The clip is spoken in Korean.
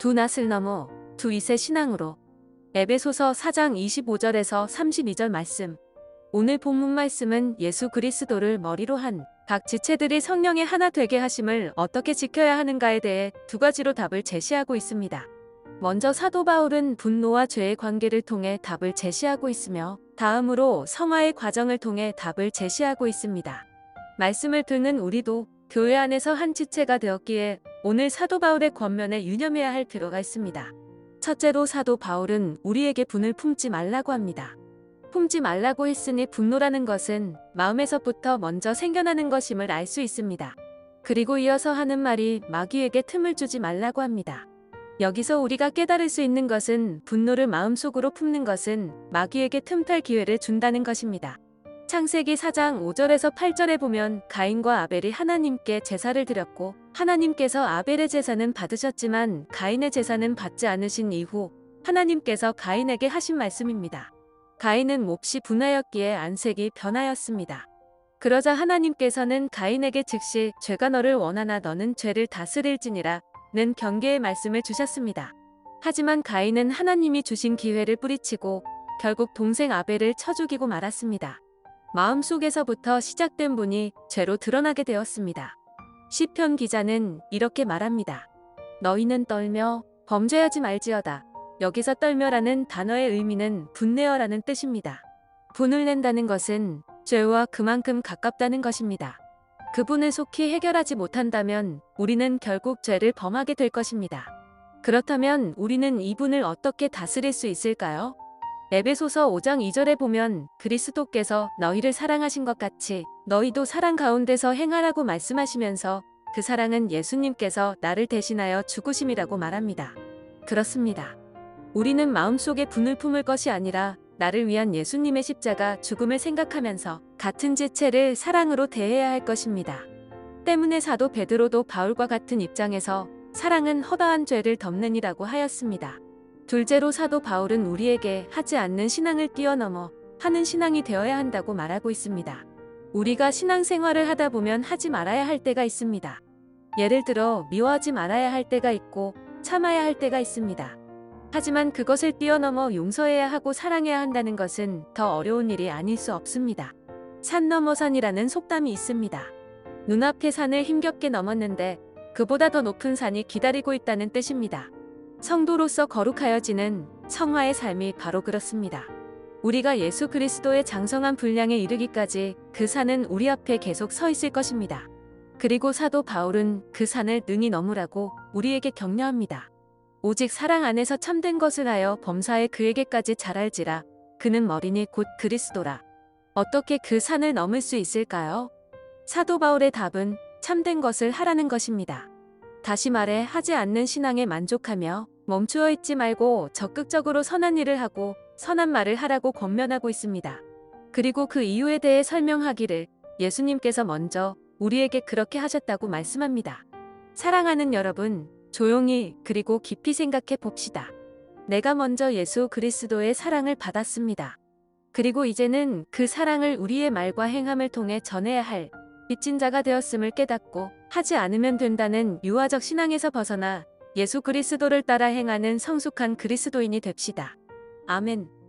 두 낫을 넘어 두 이세 신앙으로. 에베소서 4장 25절에서 32절 말씀. 오늘 본문 말씀은 예수 그리스도를 머리로 한 각 지체들이 성령의 하나 되게 하심을 어떻게 지켜야 하는가에 대해 두 가지로 답을 제시하고 있습니다. 먼저 사도 바울은 분노와 죄의 관계를 통해 답을 제시하고 있으며, 다음으로 성화의 과정을 통해 답을 제시하고 있습니다. 말씀을 듣는 우리도 교회 안에서 한 지체가 되었기에 오늘 사도 바울의 권면에 유념해야 할 필요가 있습니다. 첫째로 사도 바울은 우리에게 분을 품지 말라고 합니다. 품지 말라고 했으니 분노라는 것은 마음에서부터 먼저 생겨나는 것임을 알 수 있습니다. 그리고 이어서 하는 말이 마귀에게 틈을 주지 말라고 합니다. 여기서 우리가 깨달을 수 있는 것은 분노를 마음속으로 품는 것은 마귀에게 틈탈 기회를 준다는 것입니다. 창세기 4장 5절에서 8절에 보면 가인과 아벨이 하나님께 제사를 드렸고, 하나님께서 아벨의 제사는 받으셨지만 가인의 제사는 받지 않으신 이후 하나님께서 가인에게 하신 말씀입니다. 가인은 몹시 분하였기에 안색이 변하였습니다. 그러자 하나님께서는 가인에게 즉시 죄가 너를 원하나 너는 죄를 다스릴지니라 는 경계의 말씀을 주셨습니다. 하지만 가인은 하나님이 주신 기회를 뿌리치고 결국 동생 아벨을 쳐 죽이고 말았습니다. 마음속에서부터 시작된 분이 죄로 드러나게 되었습니다. 시편 기자는 이렇게 말합니다. 너희는 떨며 범죄하지 말지어다. 여기서 떨며라는 단어의 의미는 분내어라는 뜻입니다. 분을 낸다는 것은 죄와 그만큼 가깝다는 것입니다. 그 분을 속히 해결하지 못한다면 우리는 결국 죄를 범하게 될 것입니다. 그렇다면 우리는 이 분을 어떻게 다스릴 수 있을까요? 에베소서 5장 2절에 보면 그리스도께서 너희를 사랑하신 것 같이 너희도 사랑 가운데서 행하라고 말씀하시면서 그 사랑은 예수님께서 나를 대신하여 죽으심이라고 말합니다. 그렇습니다. 우리는 마음속에 분을 품을 것이 아니라 나를 위한 예수님의 십자가 죽음을 생각하면서 같은 지체를 사랑으로 대해야 할 것입니다. 때문에 사도 베드로도 바울과 같은 입장에서 사랑은 허다한 죄를 덮는이라고 하였습니다. 둘째로 사도 바울은 우리에게 하지 않는 신앙을 뛰어넘어 하는 신앙이 되어야 한다고 말하고 있습니다. 우리가 신앙생활을 하다 보면 하지 말아야 할 때가 있습니다. 예를 들어 미워하지 말아야 할 때가 있고 참아야 할 때가 있습니다. 하지만 그것을 뛰어넘어 용서해야 하고 사랑해야 한다는 것은 더 어려운 일이 아닐 수 없습니다. 산 넘어 산이라는 속담이 있습니다. 눈앞의 산을 힘겹게 넘었는데 그보다 더 높은 산이 기다리고 있다는 뜻입니다. 성도로서 거룩하여지는 성화의 삶이 바로 그렇습니다. 우리가 예수 그리스도의 장성한 분량에 이르기까지 그 산은 우리 앞에 계속 서 있을 것입니다. 그리고 사도 바울은 그 산을 능히 넘으라고 우리에게 격려합니다. 오직 사랑 안에서 참된 것을 하여 범사에 그에게까지 잘할지라. 그는 머리니 곧 그리스도라. 어떻게 그 산을 넘을 수 있을까요? 사도 바울의 답은 참된 것을 하라는 것입니다. 다시 말해 하지 않는 신앙에 만족하며 멈추어 있지 말고 적극적으로 선한 일을 하고 선한 말을 하라고 권면하고 있습니다. 그리고 그 이유에 대해 설명하기를 예수님께서 먼저 우리에게 그렇게 하셨다고 말씀합니다. 사랑하는 여러분, 조용히 그리고 깊이 생각해 봅시다. 내가 먼저 예수 그리스도의 사랑을 받았습니다. 그리고 이제는 그 사랑을 우리의 말과 행함을 통해 전해야 할 빚진 자가 되었음을 깨닫고 하지 않으면 된다는 유아적 신앙에서 벗어나 예수 그리스도를 따라 행하는 성숙한 그리스도인이 됩시다. 아멘.